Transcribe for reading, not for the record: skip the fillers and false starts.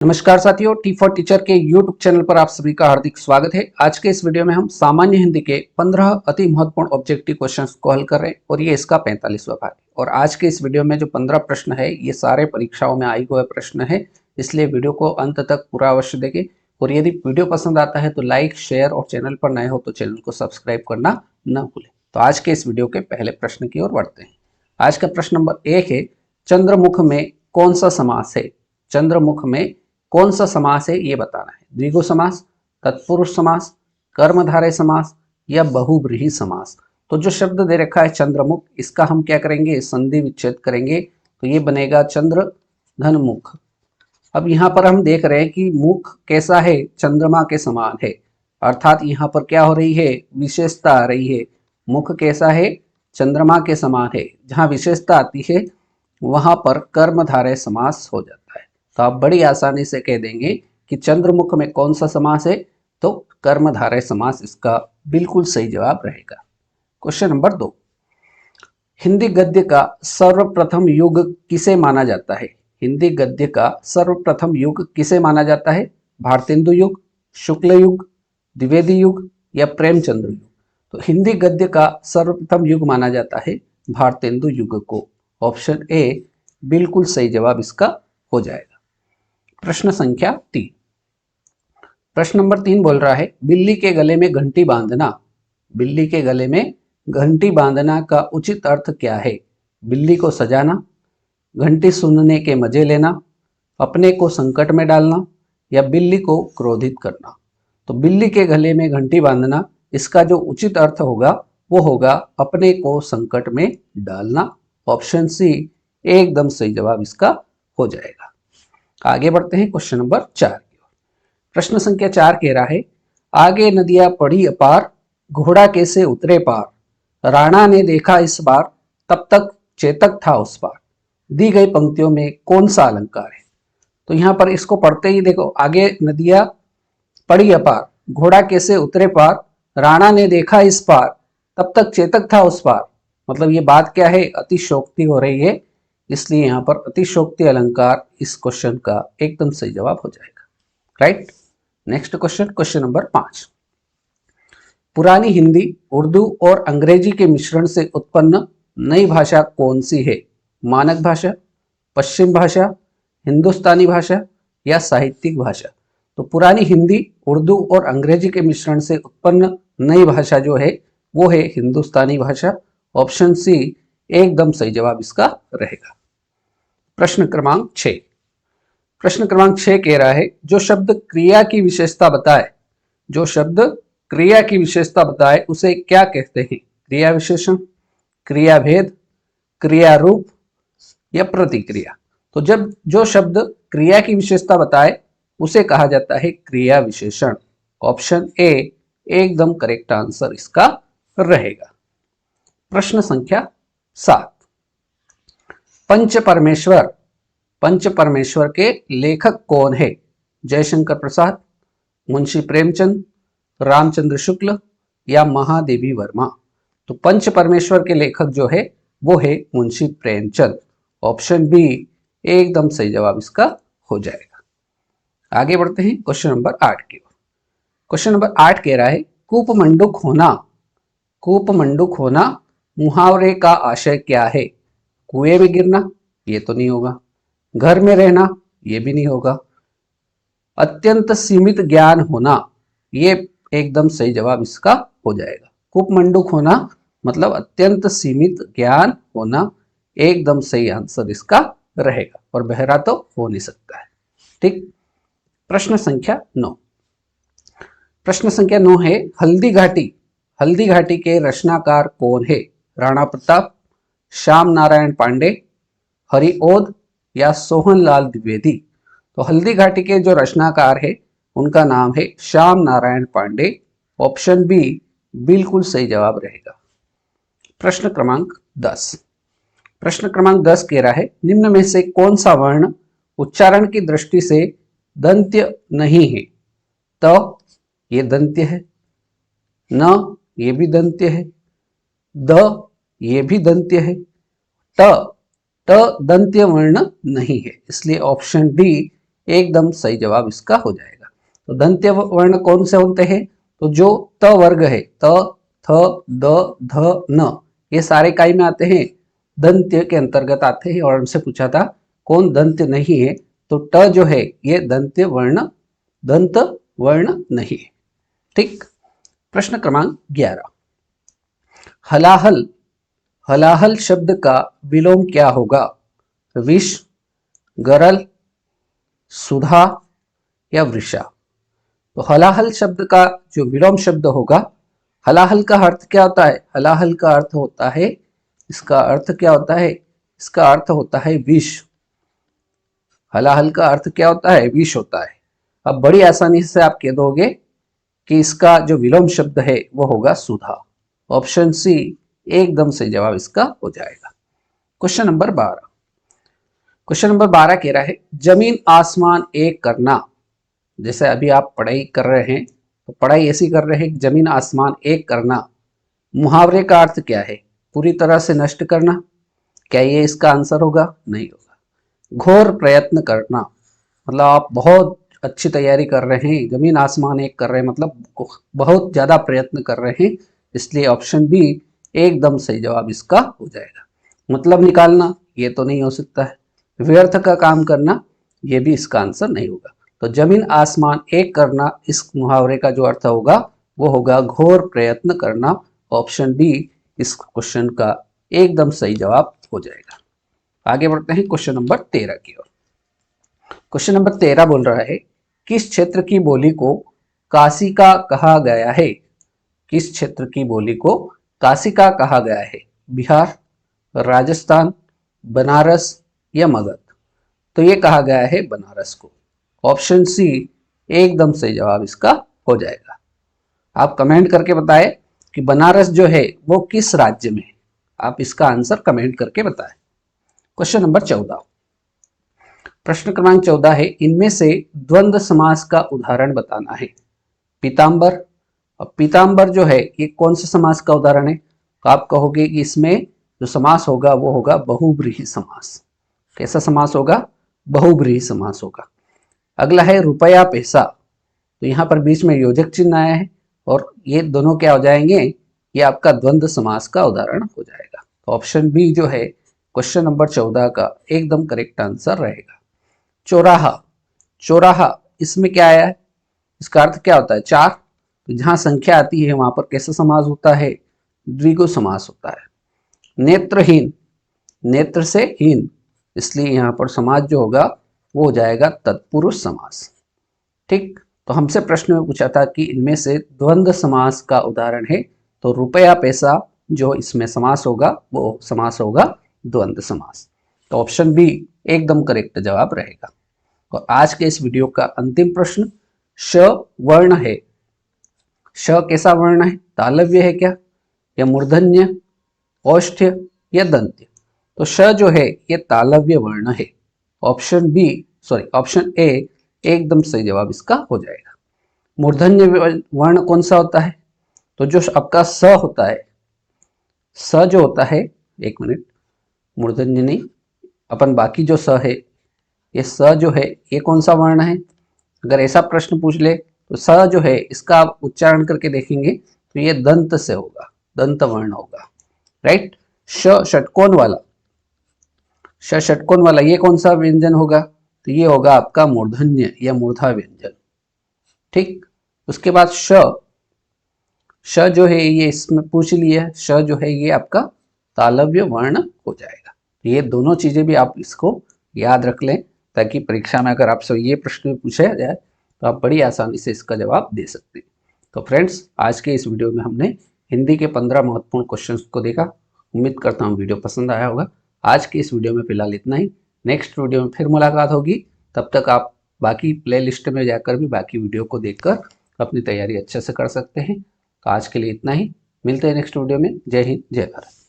नमस्कार साथियों, T for teacher के यूट्यूब चैनल पर आप सभी का हार्दिक स्वागत है। आज के इस वीडियो में हम सामान्य हिंदी के 15 अति महत्वपूर्ण ऑब्जेक्टिव क्वेश्चंस को हल कर रहे हैं और ये इसका 45वां भाग है। और आज के इस वीडियो में जो 15 प्रश्न है ये सारे परीक्षाओं में आए हुए प्रश्न है, इसलिए वीडियो को अंत तक पूरा अवश्य देखें। और यदि वीडियो पसंद आता है तो लाइक, शेयर और चैनल पर नए हो तो चैनल को सब्सक्राइब करना न भूलें। तो आज के इस वीडियो के पहले प्रश्न की ओर बढ़ते हैं। आज का प्रश्न नंबर 1 है, चंद्रमुख में कौन सा समास है? चंद्रमुख में कौन सा समास है ये बताना है। द्विगु समास, तत्पुरुष समास, कर्मधारय समास या बहुब्रीहि समास। तो जो शब्द दे रखा है चंद्रमुख, इसका हम क्या करेंगे? संधि विच्छेद करेंगे तो ये बनेगा चंद्र धन मुख। अब यहाँ पर हम देख रहे हैं कि मुख कैसा है? चंद्रमा के समान है, अर्थात यहाँ पर क्या हो रही है? विशेषता आ रही है। मुख कैसा है? चंद्रमा के समान है। जहाँ विशेषता आती है वहां पर कर्मधारय समास हो जाता है। तो आप बड़ी आसानी से कह देंगे कि चंद्रमुख में कौन सा समास है, तो कर्मधारय समास इसका बिल्कुल सही जवाब रहेगा। क्वेश्चन नंबर 2, हिंदी गद्य का सर्वप्रथम युग किसे माना जाता है? हिंदी गद्य का सर्वप्रथम युग किसे माना जाता है? भारतेंदु युग, शुक्ल युग, द्विवेदी युग या प्रेमचंद्र युग? तो हिंदी गद्य का सर्वप्रथम युग माना जाता है भारतेंदु युग को। ऑप्शन ए बिल्कुल सही जवाब इसका हो जाएगा। प्रश्न संख्या 3, प्रश्न नंबर 3 बोल रहा है, बिल्ली के गले में घंटी बांधना। बिल्ली के गले में घंटी बांधना का उचित अर्थ क्या है? बिल्ली को सजाना, घंटी सुनने के मजे लेना, अपने को संकट में डालना या बिल्ली को क्रोधित करना। तो बिल्ली के गले में घंटी बांधना, इसका जो उचित अर्थ होगा वो होगा अपने को संकट में डालना। ऑप्शन सी एकदम सही जवाब इसका हो जाएगा। आगे बढ़ते हैं क्वेश्चन नंबर 4 की ओर। प्रश्न संख्या 4 कह रहा है, आगे नदियां पड़ी अपार, घोड़ा कैसे उतरे पार, राणा ने देखा इस बार, तब तक चेतक था उस पार। दी गई पंक्तियों में कौन सा अलंकार है? तो यहां पर इसको पढ़ते ही देखो, आगे नदियां पड़ी अपार, घोड़ा कैसे उतरे पार, राणा ने देखा इस पार, तब तक चेतक था उस पार। मतलब ये बात क्या है? अतिशोक्ति हो रही है, इसलिए यहां पर अतिशोक्ति अलंकार इस क्वेश्चन का एकदम सही जवाब हो जाएगा। Right. Next question, question number 5, पुरानी हिंदी, उर्दू और अंग्रेजी के मिश्रण से उत्पन्न नई भाषा कौन सी है? मानक भाषा, पश्चिम भाषा, हिंदुस्तानी भाषा या साहित्यिक भाषा? तो पुरानी हिंदी, उर्दू और अंग्रेजी के मिश्रण से उत्पन्न नई भाषा जो है वो है हिंदुस्तानी भाषा। ऑप्शन सी एकदम सही जवाब इसका रहेगा। प्रश्न क्रमांक 6, प्रश्न क्रमांक 6 कह रहा है, जो शब्द क्रिया की विशेषता बताए, जो शब्द क्रिया की विशेषता बताए उसे क्या कहते हैं? क्रिया विशेषण, क्रिया भेद, क्रिया रूप या प्रतिक्रिया? तो जब जो शब्द क्रिया की विशेषता बताए उसे कहा जाता है क्रिया विशेषण। ऑप्शन ए एकदम करेक्ट आंसर इसका रहेगा। प्रश्न संख्या 7, पंच परमेश्वर, पंच परमेश्वर के लेखक कौन है? जयशंकर प्रसाद, मुंशी प्रेमचंद, रामचंद्र शुक्ल या महादेवी वर्मा? तो पंच परमेश्वर के लेखक जो है वो है मुंशी प्रेमचंद। ऑप्शन बी एकदम सही जवाब इसका हो जाएगा। आगे बढ़ते हैं क्वेश्चन नंबर 8 की ओर। क्वेश्चन नंबर 8 कह रहा है, कूपमंडूक होना, कूपमंडूक होना मुहावरे का आशय क्या है? कुएं में गिरना, ये तो नहीं होगा। घर में रहना, ये भी नहीं होगा। अत्यंत सीमित ज्ञान होना, ये एकदम सही जवाब इसका हो जाएगा। कूपमंडूक होना मतलब अत्यंत सीमित ज्ञान होना, एकदम सही आंसर इसका रहेगा। और बहरा तो हो नहीं सकता है। ठीक। प्रश्न संख्या 9, प्रश्न संख्या 9 है, हल्दी घाटी, हल्दी घाटी के रचनाकार कौन है? राणा प्रताप, श्याम नारायण पांडे, हरिओद या सोहनलाल द्विवेदी? तो हल्दी घाटी के जो रचनाकार है उनका नाम है श्याम नारायण पांडे। ऑप्शन बी बिल्कुल सही जवाब रहेगा। प्रश्न क्रमांक 10, प्रश्न क्रमांक 10 कह रहा है, निम्न में से कौन सा वर्ण उच्चारण की दृष्टि से दंत्य नहीं है? त ये दंत्य है, न ये भी दंत्य है, द ये भी दंत्य है, ट ट दंत्य वर्ण नहीं है, इसलिए ऑप्शन डी एकदम सही जवाब इसका हो जाएगा। तो दंत्य वर्ण कौन से होते हैं? तो जो त वर्ग है, त, थ, द, ध, न, ये सारे काय में आते हैं, दंत्य के अंतर्गत आते हैं। और हमसे पूछा था कौन दंत्य नहीं है, तो ट जो है ये दंत्य वर्ण, दंत वर्ण नहीं है। ठीक। प्रश्न क्रमांक 11, हलाहल, हलाहल शब्द का विलोम क्या होगा? विष, गरल, सुधा या वृषा? तो हलाहल शब्द का जो विलोम शब्द होगा, हलाहल का अर्थ क्या होता है? हलाहल का अर्थ होता है, इसका अर्थ क्या होता है? इसका अर्थ होता है विष। हलाहल का अर्थ क्या होता है? विष होता है। अब बड़ी आसानी से आप कह दोगे कि इसका जो विलोम शब्द है वो होगा सुधा। ऑप्शन सी एकदम से जवाब इसका हो जाएगा। क्वेश्चन नंबर 12, क्वेश्चन नंबर 12 कह रहा है जमीन आसमान एक करना। जैसे अभी आप पढ़ाई कर रहे हैं तो पढ़ाई ऐसी कर रहे हैं, जमीन आसमान एक करना, मुहावरे का अर्थ क्या है? पूरी तरह से नष्ट करना। क्या ये इसका आंसर होगा? नहीं होगा। घोर प्रयत्न करना, मतलब आप बहुत अच्छी तैयारी कर रहे हैं, जमीन आसमान एक कर रहे हैं मतलब बहुत ज्यादा प्रयत्न कर रहे हैं, इसलिए ऑप्शन बी एकदम सही जवाब इसका हो जाएगा। मतलब निकालना, ये तो नहीं हो सकता है। व्यर्थ का काम करना, ये भी इसका आंसर नहीं होगा। तो जमीन आसमान एक करना, इस मुहावरे का जो अर्थ होगा वो होगा घोर प्रयत्न करना। ऑप्शन बी इस क्वेश्चन का एकदम सही जवाब हो जाएगा। आगे बढ़ते हैं क्वेश्चन नंबर 13 की ओर। क्वेश्चन नंबर 13 बोल रहा है किस क्षेत्र की बोली को काशिका कहा गया है? किस क्षेत्र की बोली को काशिका कहा गया है? बिहार, राजस्थान, बनारस या मगध? तो ये कहा गया है बनारस को। ऑप्शन सी एकदम सही जवाब इसका हो जाएगा। आप कमेंट करके बताएं कि बनारस जो है वो किस राज्य में है। आप इसका आंसर कमेंट करके बताएं। क्वेश्चन नंबर 14, प्रश्न क्रमांक 14 है इनमें से द्वंद्व समास का उदाहरण बताना है। पीतांबर, अब पीतांबर जो है ये कौन से समास का उदाहरण है? तो आप कहोगे कि इसमें जो समास होगा वो होगा बहुब्रीहि समास। कैसा समास होगा? बहुब्रीहि समास होगा। अगला है रुपया पैसा, तो यहाँ पर बीच में योजक चिन्ह आया है और ये दोनों क्या हो जाएंगे? ये आपका द्वंद्व समास का उदाहरण हो जाएगा। तो ऑप्शन बी जो है क्वेश्चन नंबर 14 का एकदम करेक्ट आंसर रहेगा। चौराहा, चौराहा इसमें क्या आया है? इसका अर्थ क्या होता है? चार। तो जहां संख्या आती है वहां पर कैसा समास होता है? द्विगु समास होता है। नेत्रहीन, नेत्र से हीन, इसलिए यहाँ पर समास जो होगा वो हो जाएगा तत्पुरुष समास। ठीक। तो हमसे प्रश्न में पूछा था कि इनमें से द्वंद्व समास का उदाहरण है, तो रुपया पैसा जो इसमें समास होगा वो समास होगा द्वंद्व समास। तो ऑप्शन बी एकदम करेक्ट जवाब रहेगा। और आज के इस वीडियो का अंतिम प्रश्न, श वर्ण है, श कैसा वर्ण है? तालव्य है क्या, या मूर्धन्य, औष्ठ्य या दंत्य? तो श जो है ये तालव्य वर्ण है। Option B sorry option A एकदम सही जवाब इसका हो जाएगा। मूर्धन्य वर्ण कौन सा होता है? तो जो आपका स होता है, स जो होता है, एक मिनट, मूर्धन्य नहीं, अपन बाकी जो स है, ये स जो है ये कौन सा वर्ण है? अगर ऐसा प्रश्न पूछ ले तो स जो है इसका आप उच्चारण करके देखेंगे तो ये दंत से होगा, दंत वर्ण होगा। राइट। श षटकोण वाला, श षटकोण वाला ये कौन सा व्यंजन होगा? तो ये होगा आपका मूर्धन्य या मूर्धा व्यंजन। ठीक। उसके बाद श, श जो है ये इसमें पूछ लिया है, श जो है ये आपका तालव्य वर्ण हो जाएगा। ये दोनों चीजें भी आप इसको याद रख लें ताकि परीक्षा में अगर आपसे ये प्रश्न पूछा जाए तो आप बड़ी आसानी से इसका जवाब दे सकते हैं। तो फ्रेंड्स आज के इस वीडियो में हमने हिंदी के 15 महत्वपूर्ण क्वेश्चंस को देखा। उम्मीद करता हूँ वीडियो पसंद आया होगा। आज के इस वीडियो में फिलहाल इतना ही। नेक्स्ट वीडियो में फिर मुलाकात होगी। तब तक आप बाकी प्ले लिस्ट में जाकर भी बाकी वीडियो को देखकर अपनी तैयारी अच्छे से कर सकते हैं। तो आज के लिए इतना ही, मिलते हैं नेक्स्ट वीडियो में। जय हिंद, जय भारत।